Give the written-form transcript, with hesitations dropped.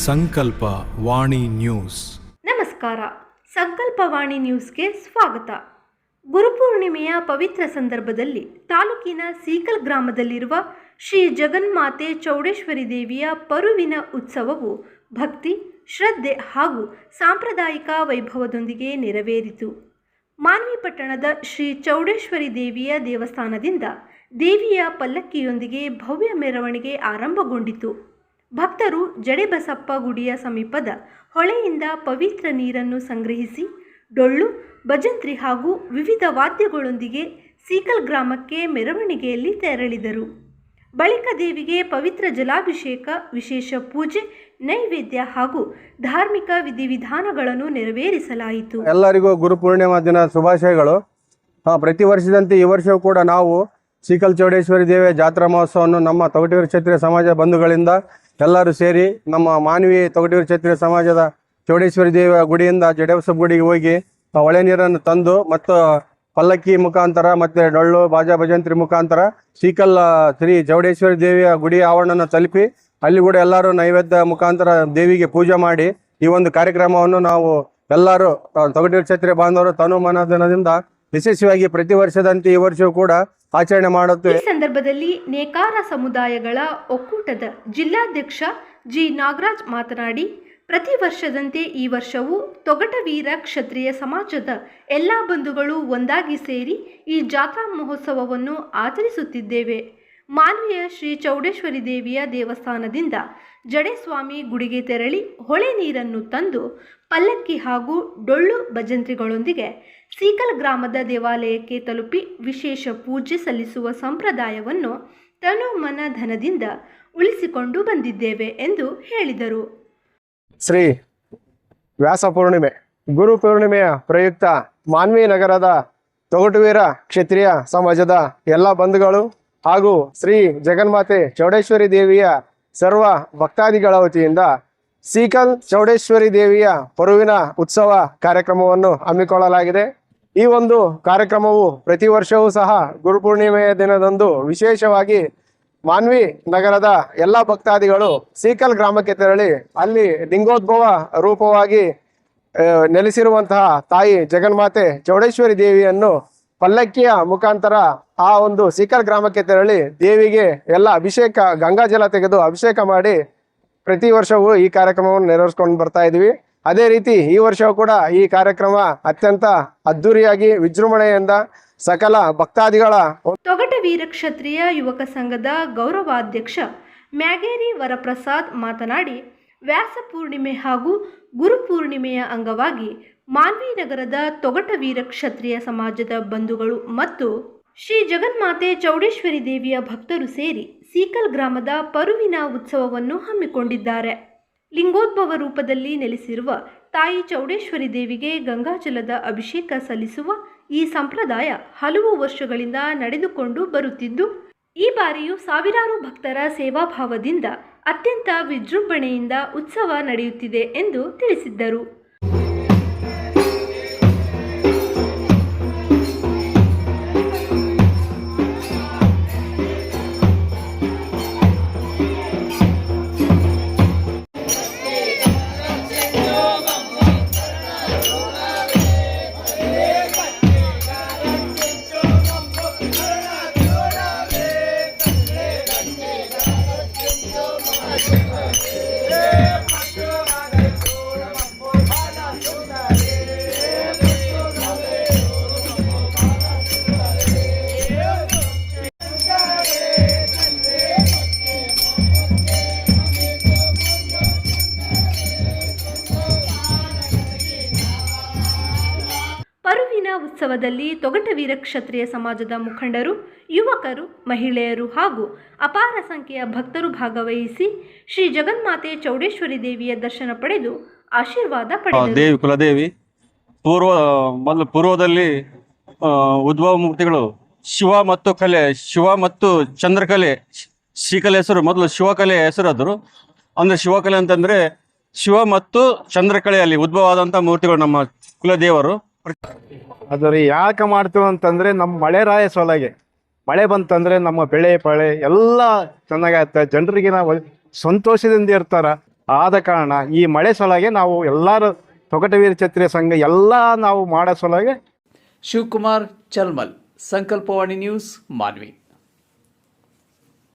ಸಂಕಲ್ಪ ವಾಣಿ ನ್ಯೂಸ್. ನಮಸ್ಕಾರ. ಸಂಕಲ್ಪವಾಣಿ ನ್ಯೂಸ್ಗೆ ಸ್ವಾಗತ. ಗುರುಪೂರ್ಣಿಮೆಯ ಪವಿತ್ರ ಸಂದರ್ಭದಲ್ಲಿ ತಾಲೂಕಿನ ಸೀಕಲ್ ಗ್ರಾಮದಲ್ಲಿರುವ ಶ್ರೀ ಜಗನ್ಮಾತೆ ಚೌಡೇಶ್ವರಿ ದೇವಿಯ ಪರುವಿನ ಉತ್ಸವವು ಭಕ್ತಿ, ಶ್ರದ್ಧೆ ಹಾಗೂ ಸಾಂಪ್ರದಾಯಿಕ ವೈಭವದೊಂದಿಗೆ ನೆರವೇರಿತು. ಮಾನ್ವಿ ಪಟ್ಟಣದ ಶ್ರೀ ಚೌಡೇಶ್ವರಿ ದೇವಿಯ ದೇವಸ್ಥಾನದಿಂದ ದೇವಿಯ ಪಲ್ಲಕ್ಕಿಯೊಂದಿಗೆ ಭವ್ಯ ಮೆರವಣಿಗೆ ಆರಂಭಗೊಂಡಿತು. ಭಕ್ತರು ಜಡೆಬಸಪ್ಪ ಗುಡಿಯ ಸಮೀಪದ ಹೊಳೆಯಿಂದ ಪವಿತ್ರ ನೀರನ್ನು ಸಂಗ್ರಹಿಸಿ ಡೊಳ್ಳು, ಭಜಂತ್ರಿ ಹಾಗೂ ವಿವಿಧ ವಾದ್ಯಗಳೊಂದಿಗೆ ಸೀಕಲ್ ಗ್ರಾಮಕ್ಕೆ ಮೆರವಣಿಗೆಯಲ್ಲಿ ತೆರಳಿದರು. ಬಳಿಕ ದೇವಿಗೆ ಪವಿತ್ರ ಜಲಾಭಿಷೇಕ, ವಿಶೇಷ ಪೂಜೆ, ನೈವೇದ್ಯ ಹಾಗೂ ಧಾರ್ಮಿಕ ವಿಧಿವಿಧಾನಗಳನ್ನು ನೆರವೇರಿಸಲಾಯಿತು. ಎಲ್ಲರಿಗೂ ಗುರುಪೂರ್ಣಿಮಾ ದಿನ ಶುಭಾಶಯಗಳು. ಪ್ರತಿ ವರ್ಷದಂತೆ ಈ ವರ್ಷವೂ ಕೂಡ ನಾವು ಸೀಕಲ್ ಚೌಡೇಶ್ವರಿ ದೇವಿಯ ಜಾತ್ರಾ ಮಹೋತ್ಸವವನ್ನು ನಮ್ಮ ತೊಗಟೂರು ಕ್ಷತ್ರಿಯ ಸಮಾಜ ಬಂಧುಗಳಿಂದ ಎಲ್ಲರೂ ಸೇರಿ ನಮ್ಮ ಮಾನ್ವಿ ತೊಗಟೂರು ಕ್ಷತ್ರಿಯ ಸಮಾಜದ ಚೌಡೇಶ್ವರಿ ದೇವಿಯ ಗುಡಿಯಿಂದ ಜಡೇಬಸಪ್ಪ ಗುಡಿಗೆ ಹೋಗಿ ಹೊಳೆ ನೀರನ್ನು ತಂದು ಮತ್ತು ಪಲ್ಲಕ್ಕಿ ಮುಖಾಂತರ ಮತ್ತು ಡೊಳ್ಳು, ಬಾಜಾ, ಭಜಂತ್ರಿ ಮುಖಾಂತರ ಸೀಕಲ್ ಶ್ರೀ ಚೌಡೇಶ್ವರಿ ದೇವಿಯ ಗುಡಿ ಆವರಣನ ತಲುಪಿ ಅಲ್ಲಿ ಕೂಡ ಎಲ್ಲರೂ ನೈವೇದ್ಯ ಮುಖಾಂತರ ದೇವಿಗೆ ಪೂಜೆ ಮಾಡಿ ಈ ಒಂದು ಕಾರ್ಯಕ್ರಮವನ್ನು ನಾವು ಎಲ್ಲರೂ ತೊಗಟೂರು ಕ್ಷತ್ರಿಯ ಬಾಂಧವರು ತನು ಮನದಿಂದ ವಿಶೇಷವಾಗಿ ಪ್ರತಿ ವರ್ಷದಂತೆ ಈ ವರ್ಷವೂ ಕೂಡ ಆಚರಣೆ ಮಾಡುತ್ತೇವೆ. ಈ ಸಂದರ್ಭದಲ್ಲಿ ನೇಕಾರ ಸಮುದಾಯಗಳ ಒಕ್ಕೂಟದ ಜಿಲ್ಲಾಧ್ಯಕ್ಷ ಜಿ ನಾಗರಾಜ್ ಮಾತನಾಡಿ, ಪ್ರತಿ ವರ್ಷದಂತೆ ಈ ವರ್ಷವೂ ತೊಗಟವೀರ ಕ್ಷತ್ರಿಯ ಸಮಾಜದ ಎಲ್ಲ ಬಂಧುಗಳು ಒಂದಾಗಿ ಸೇರಿ ಈ ಜಾತ್ರಾ ಮಹೋತ್ಸವವನ್ನು ಆಚರಿಸುತ್ತಿದ್ದೇವೆ. ಮಾನ್ವಿಯ ಶ್ರೀ ಚೌಡೇಶ್ವರಿ ದೇವಿಯ ದೇವಸ್ಥಾನದಿಂದ ಜಡೇಸ್ವಾಮಿ ಗುಡಿಗೆ ತೆರಳಿ ಹೊಳೆ ನೀರನ್ನು ತಂದು ಪಲ್ಲಕ್ಕಿ ಹಾಗೂ ಡೊಳ್ಳು, ಭಜಂತ್ರಿಗಳೊಂದಿಗೆ ಸೀಕಲ್ ಗ್ರಾಮದ ದೇವಾಲಯಕ್ಕೆ ತಲುಪಿ ವಿಶೇಷ ಪೂಜೆ ಸಲ್ಲಿಸುವ ಸಂಪ್ರದಾಯವನ್ನು ತನು ಮನ ಧನದಿಂದ ಉಳಿಸಿಕೊಂಡು ಬಂದಿದ್ದೇವೆ ಎಂದು ಹೇಳಿದರು. ಶ್ರೀ ವ್ಯಾಸ ಪೂರ್ಣಿಮೆ ಗುರು ಪೂರ್ಣಿಮೆಯ ಪ್ರಯುಕ್ತ ಮಾನ್ವಿ ನಗರದ ತೊಗಟುವೀರ ಕ್ಷತ್ರಿಯ ಸಮಾಜದ ಎಲ್ಲ ಬಂಧುಗಳು ಹಾಗೂ ಶ್ರೀ ಜಗನ್ಮಾತೆ ಚೌಡೇಶ್ವರಿ ದೇವಿಯ ಸರ್ವ ಭಕ್ತಾದಿಗಳ ವತಿಯಿಂದ ಸೀಕಲ್ ಚೌಡೇಶ್ವರಿ ದೇವಿಯ ಪರುವಿನ ಉತ್ಸವ ಕಾರ್ಯಕ್ರಮವನ್ನು ಹಮ್ಮಿಕೊಳ್ಳಲಾಗಿದೆ. ಈ ಒಂದು ಕಾರ್ಯಕ್ರಮವು ಪ್ರತಿ ವರ್ಷವೂ ಸಹ ಗುರುಪೂರ್ಣಿಮೆಯ ದಿನದಂದು ವಿಶೇಷವಾಗಿ ಮಾನ್ವಿ ನಗರದ ಎಲ್ಲ ಭಕ್ತಾದಿಗಳು ಸೀಕಲ್ ಗ್ರಾಮಕ್ಕೆ ತೆರಳಿ ಅಲ್ಲಿ ಲಿಂಗೋದ್ಭವ ರೂಪವಾಗಿ ನೆಲೆಸಿರುವಂತಹ ತಾಯಿ ಜಗನ್ಮಾತೆ ಚೌಡೇಶ್ವರಿ ದೇವಿಯನ್ನು ಪಲ್ಲಕ್ಕಿಯ ಮುಖಾಂತರ ಆ ಒಂದು ಸೀಕಲ್ ಗ್ರಾಮಕ್ಕೆ ತೆರಳಿ ದೇವಿಗೆ ಎಲ್ಲ ಅಭಿಷೇಕ, ಗಂಗಾಜಲ ತೆಗೆದು ಅಭಿಷೇಕ ಮಾಡಿ ಪ್ರತಿ ವರ್ಷವೂ ಈ ಕಾರ್ಯಕ್ರಮವನ್ನು ನೆರವೇರಿಸ್ಕೊಂಡು ಬರ್ತಾ ಇದ್ವಿ. ಅದೇ ರೀತಿ ಈ ವರ್ಷವೂ ಕೂಡ ಈ ಕಾರ್ಯಕ್ರಮ ಅತ್ಯಂತ ಅದ್ದೂರಿಯಾಗಿ ವಿಜೃಂಭಣೆಯಿಂದ ಸಕಲ ಭಕ್ತಾದಿಗಳ ತೊಗಟವೀರ ಕ್ಷತ್ರಿಯ ಯುವಕ ಸಂಘದ ಗೌರವಾಧ್ಯಕ್ಷ ಮ್ಯಾಗೇರಿ ವರಪ್ರಸಾದ್ ಮಾತನಾಡಿ, ವ್ಯಾಸ ಪೂರ್ಣಿಮೆ ಹಾಗೂ ಗುರುಪೂರ್ಣಿಮೆಯ ಅಂಗವಾಗಿ ಮಾನ್ವಿ ನಗರದ ತೊಗಟವೀರ ಕ್ಷತ್ರಿಯ ಸಮಾಜದ ಬಂಧುಗಳು ಮತ್ತು ಶ್ರೀ ಜಗನ್ಮಾತೆ ಚೌಡೇಶ್ವರಿ ದೇವಿಯ ಭಕ್ತರು ಸೇರಿ ಸೀಕಲ್ ಗ್ರಾಮದ ಪರುವಿನ ಉತ್ಸವವನ್ನು ಹಮ್ಮಿಕೊಂಡಿದ್ದಾರೆ. ಲಿಂಗೋದ್ಭವ ರೂಪದಲ್ಲಿ ನೆಲೆಸಿರುವ ತಾಯಿ ಚೌಡೇಶ್ವರಿ ದೇವಿಗೆ ಗಂಗಾಜಲದ ಅಭಿಷೇಕ ಸಲ್ಲಿಸುವ ಈ ಸಂಪ್ರದಾಯ ಹಲವು ವರ್ಷಗಳಿಂದ ನಡೆದುಕೊಂಡು ಬರುತ್ತಿದ್ದು, ಈ ಬಾರಿಯೂ ಸಾವಿರಾರು ಭಕ್ತರ ಸೇವಾಭಾವದಿಂದ ಅತ್ಯಂತ ವಿಜೃಂಭಣೆಯಿಂದ ಉತ್ಸವ ನಡೆಯುತ್ತಿದೆ ಎಂದು ತಿಳಿಸಿದ್ದರು. ಪರುವಿನ ಉತ್ಸವದಲ್ಲಿ ತೊಗಟವೀರ ಕ್ಷತ್ರಿಯ ಸಮಾಜದ ಮುಖಂಡರು, ಯುವಕರು, ಮಹಿಳೆಯರು ಹಾಗೂ ಅಪಾರ ಸಂಖ್ಯೆಯ ಭಕ್ತರು ಭಾಗವಹಿಸಿ ಶ್ರೀ ಜಗನ್ಮಾತೆ ಚೌಡೇಶ್ವರಿ ದೇವಿಯ ದರ್ಶನ ಪಡೆದು ಆಶೀರ್ವಾದ ಪಡೆದರು. ದೇವಿ ಕುಲದೇವಿ ಪೂರ್ವದಲ್ಲಿ ಉದ್ಭವ ಮೂರ್ತಿಗಳು ಶಿವ ಮತ್ತು ಚಂದ್ರಕಲೆ, ಶ್ರೀಕಲೆ ಹೆಸರು ಮೊದಲು ಶಿವಕಲೆ ಹೆಸರಾದರು. ಅಂದರೆ ಶಿವಕಲೆ ಅಂತಂದರೆ ಶಿವ ಮತ್ತು ಚಂದ್ರಕಲೆಯಲ್ಲಿ ಉದ್ಭವ ಆದಂಥ ಮೂರ್ತಿಗಳು ನಮ್ಮ ಕುಲದೇವರು. ಅದ್ರ ಯಾಕೆ ಮಾಡ್ತೀವಿ ಅಂತಂದ್ರೆ ನಮ್ಮ ಮಳೆರಾಯ ಸೊಲಗೆ ಮಳೆ ಬಂತಂದ್ರೆ ನಮ್ಮ ಬೆಳೆ ಪಳೆ ಎಲ್ಲ ಚೆನ್ನಾಗತ್ತೆ, ಜನರಿಗೆ ನಾವು ಸಂತೋಷದಿಂದ ಇರ್ತಾರ. ಆದ ಕಾರಣ ಈ ಮಳೆ ಸಲುವಾಗಿ ನಾವು ಎಲ್ಲರೂ ತೊಗಟವೀರ ಕ್ಷತ್ರಿಯ ಸಂಘ ಎಲ್ಲ ನಾವು ಮಾಡೋ ಸಲುವಾಗಿ. ಶಿವಕುಮಾರ್ ಚಲ್ಮಲ್, ಸಂಕಲ್ಪವಾಣಿ ನ್ಯೂಸ್, ಮಾನ್ವಿ.